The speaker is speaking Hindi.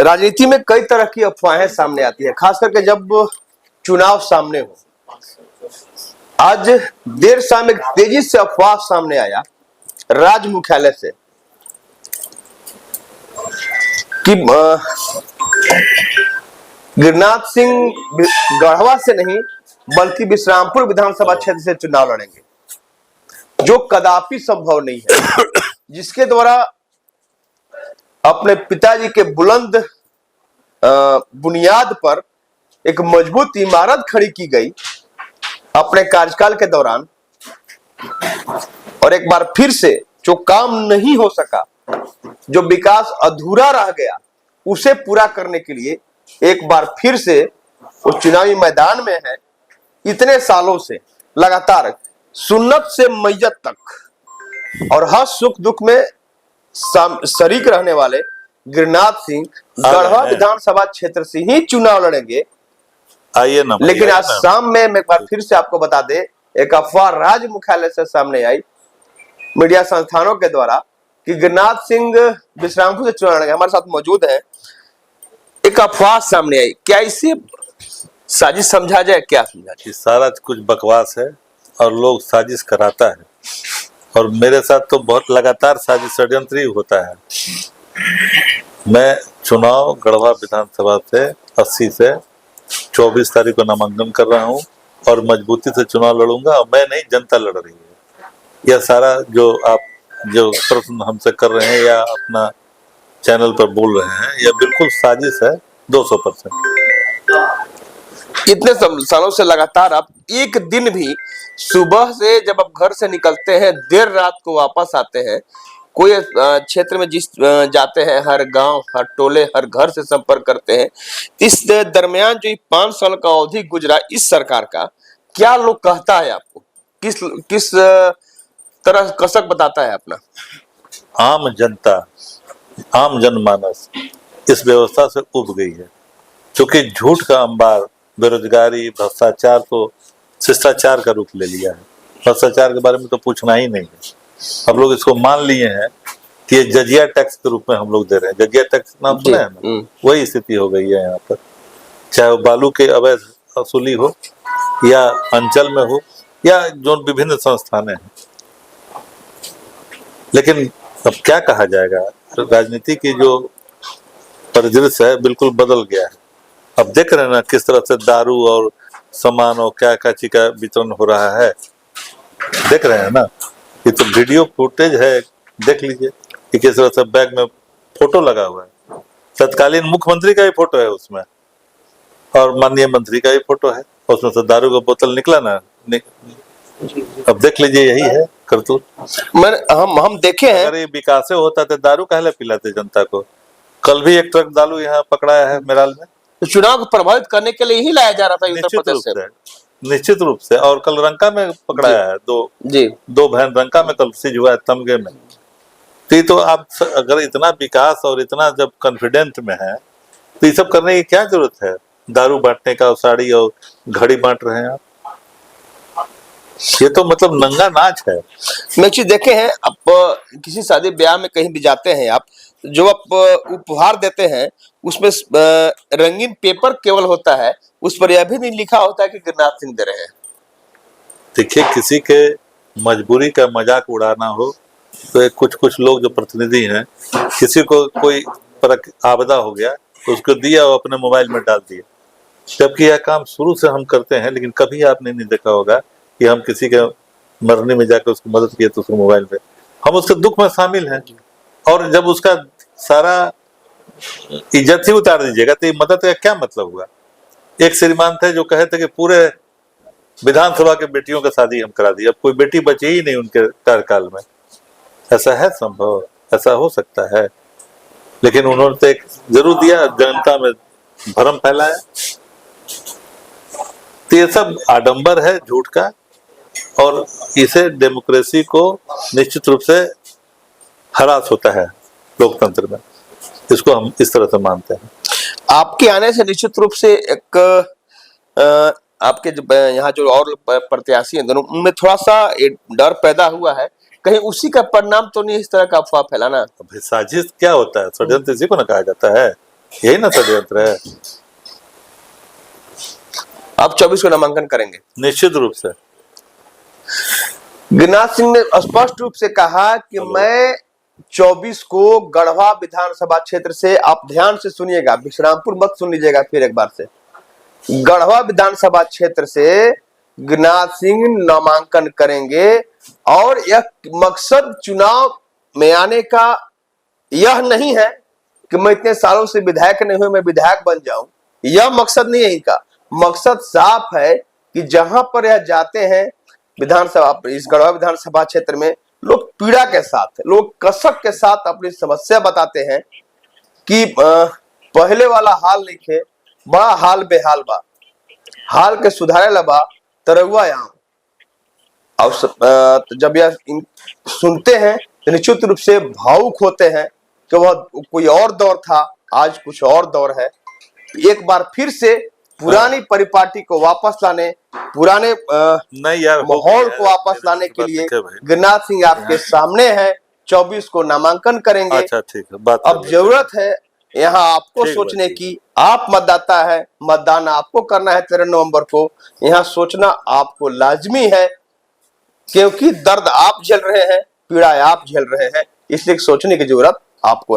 राजनीति में कई तरह की अफवाहें सामने आती है, खास करके जब चुनाव सामने हो। आज देर शाम एक तेजी से अफवाह सामने आया राज्य मुख्यालय से कि गिरिनाथ सिंह गढ़वा से नहीं बल्कि विश्रामपुर विधानसभा क्षेत्र से चुनाव लड़ेंगे, जो कदापि संभव नहीं है। जिसके द्वारा अपने पिताजी के बुलंद बुनियाद पर एक मजबूत इमारत खड़ी की गई अपने कार्यकाल के दौरान, और एक बार फिर से जो काम नहीं हो सका, जो विकास अधूरा रह गया, उसे पूरा करने के लिए एक बार फिर से उस चुनावी मैदान में है। इतने सालों से लगातार सुन्नत से मैयत तक और हर सुख दुख में शरीक रहने वाले गिरिनाथ सिंह गढ़वा विधानसभा क्षेत्र से ही चुनाव लड़ेंगे। आइए ना, लेकिन आज शाम में एक बार फिर से आपको बता दे, एक अफवाह राज्य मुख्यालय से सामने आई मीडिया संस्थानों के द्वारा कि गिरिनाथ सिंह विश्रामपुर से चुनाव लड़ेंगे। हमारे साथ मौजूद है। एक अफवाह सामने आई, क्या इसे साजिश समझा जाए? क्या समझा जाए? सारा कुछ बकवास है और लोग साजिश कराता है, और मेरे साथ तो बहुत लगातार साजिश षड्यंत्र ही होता है। मैं चुनाव गढ़वा विधानसभा से 80 से 24 तारीख को नामांकन कर रहा हूं और मजबूती से चुनाव लड़ूंगा। और मैं नहीं, जनता लड़ रही है। यह सारा जो आप जो प्रश्न हमसे कर रहे हैं या अपना चैनल पर बोल रहे हैं, यह बिल्कुल साजिश है 200%। इतने सालों से लगातार आप एक दिन भी सुबह से जब आप घर से निकलते हैं, देर रात को वापस आते हैं, कोई क्षेत्र में जिस जाते हैं, हर गांव, हर टोले, हर घर से संपर्क करते हैं। इस दरमियान जो 5 साल का अवधि गुजरा इस सरकार का, क्या लोग कहता है आपको? किस तरह कसक बताता है अपना? आम जनता, आम जनमानस इस व्यवस्था से उब गई है, क्योंकि झूठ का अंबार, बेरोजगारी, भ्रष्टाचार तो शिष्टाचार का रूप ले लिया है। भ्रष्टाचार के बारे में तो पूछना ही नहीं है। हम लोग इसको मान लिए हैं कि ये जजिया टैक्स के रूप में हम लोग दे रहे हैं। जजिया टैक्स नाम सुना है ना? वही स्थिति हो गई है यहाँ पर, चाहे वो बालू के अवैध वसूली हो या अंचल में हो या जो विभिन्न संस्थानें हैं। लेकिन अब क्या कहा जाएगा, राजनीति की जो परिदृश्य है बिल्कुल बदल गया है। अब देख रहे हैं ना किस तरह से दारू और सामान और क्या क्या चीज का वितरण हो रहा है, देख रहे हैं ना। ये तो वीडियो फुटेज है, देख लीजिए कि किस तरह से बैग में फोटो लगा हुआ है। तत्कालीन मुख्यमंत्री का भी फोटो है उसमें, और माननीय मंत्री का भी फोटो है। उसमें से दारू का बोतल निकला ना, अब देख लीजिए, यही है करतूत। हम देखे हैं। अगर ये विकास होता तो दारू काहे पिलाते जनता को? कल भी एक ट्रक दारू यहाँ पकड़ाया है मेराल में। तो चुनाव को प्रभावित करने के लिए ही लाया जा रहा था उत्तर प्रदेश से, निश्चित रूप से। और कल रंका में पकड़ाया है, दो बहन रंका में कल सीज हुआ है, तमगे में। तो आप अगर इतना विकास और इतना जब कॉन्फिडेंट में है, तो ये सब करने की क्या जरूरत है? दारू बांटने का, साड़ी और घड़ी बांट रहे हैं आप। ये तो मतलब नंगा नाच है। मैं चीज देखे हैं, आप किसी शादी ब्याह में कहीं भी जाते हैं, आप जो आप उपहार देते हैं उसमें रंगीन पेपर केवल होता है, उस पर यह भी नहीं लिखा होता है कि गिरिनाथ सिंह दे रहे हैं। देखिए, किसी के मजबूरी का मजाक उड़ाना हो तो कुछ लोग जो प्रतिनिधि हैं, किसी को कोई आपदा हो गया तो उसको दिया और अपने मोबाइल में डाल दिया। जबकि यह काम शुरू से हम करते हैं, लेकिन कभी आपने नहीं देखा होगा कि हम किसी के मरने में जाकर उसको मदद किए तो उसको मोबाइल पे, हम उसके दुख में शामिल हैं। और जब उसका सारा इज्जत ही उतार दीजिएगा तो ये मदद का क्या मतलब हुआ? एक श्रीमान थे जो कहे थे कि पूरे विधानसभा के बेटियों का शादी हम करा दी, अब कोई बेटी बची ही नहीं उनके कार्यकाल में। ऐसा है संभव? ऐसा हो सकता है? लेकिन उन्होंने तो एक जरूर दिया, जनता में भ्रम फैलाया। तो ये सब आडंबर है झूठ का, और इसे डेमोक्रेसी को निश्चित रूप से हरास होता है लोकतंत्र में। इसको हम इस तरह से मानते हैं। आपके आने से निश्चित रूप से एक आपके यहाँ जो और प्रत्याशी हैं दोनों, उनमें थोड़ा सा डर पैदा हुआ है, कहीं उसी का परिणाम तो नहीं इस तरह का अफवाह फैलाना? साजिश क्या होता है? षड्यंत्र इसी को ना कहा जाता है। यही ना षड्यंत्र है। आप 24 को नामांकन करेंगे? निश्चित रूप से। गिरिनाथ सिंह ने स्पष्ट रूप से कहा कि मैं 24 को गढ़वा विधानसभा क्षेत्र से, आप ध्यान से सुनिएगा, विश्रामपुर मत सुन लीजिएगा फिर एक बार से, गढ़वा विधानसभा क्षेत्र से गिरिनाथ सिंह नामांकन करेंगे। और यह मकसद चुनाव में आने का यह नहीं है कि मैं इतने सालों से विधायक नहीं हुए, मैं विधायक बन जाऊं, यह मकसद नहीं है इनका। मकसद साफ है कि जहां पर यह जाते हैं विधानसभा, इस गढ़वा विधानसभा क्षेत्र में लोग पीड़ा के साथ, लोग कसक के साथ अपनी समस्या बताते हैं कि पहले वाला हाल नहीं खे, बड़ा हाल बेहाल बा, हाल के सुधारे लबा तरुआ आम। और जब यह सुनते हैं तो निश्चित रूप से भावुक होते हैं कि वह कोई और दौर था, आज कुछ और दौर है। एक बार फिर से पुरानी परिपाटी को वापस लाने, पुराने नहीं यार, माहौल को वापस लाने के लिए गिरिनाथ सिंह आपके सामने है। 24 को नामांकन करेंगे। अच्छा ठीक है, बात अब जरूरत है यहाँ आपको सोचने की, आप मतदाता है, मतदान आपको करना है 13 नवंबर को। यहाँ सोचना आपको लाजमी है, क्योंकि दर्द आप झेल रहे हैं, पीड़ा आप झेल रहे हैं, इसलिए सोचने की जरूरत आपको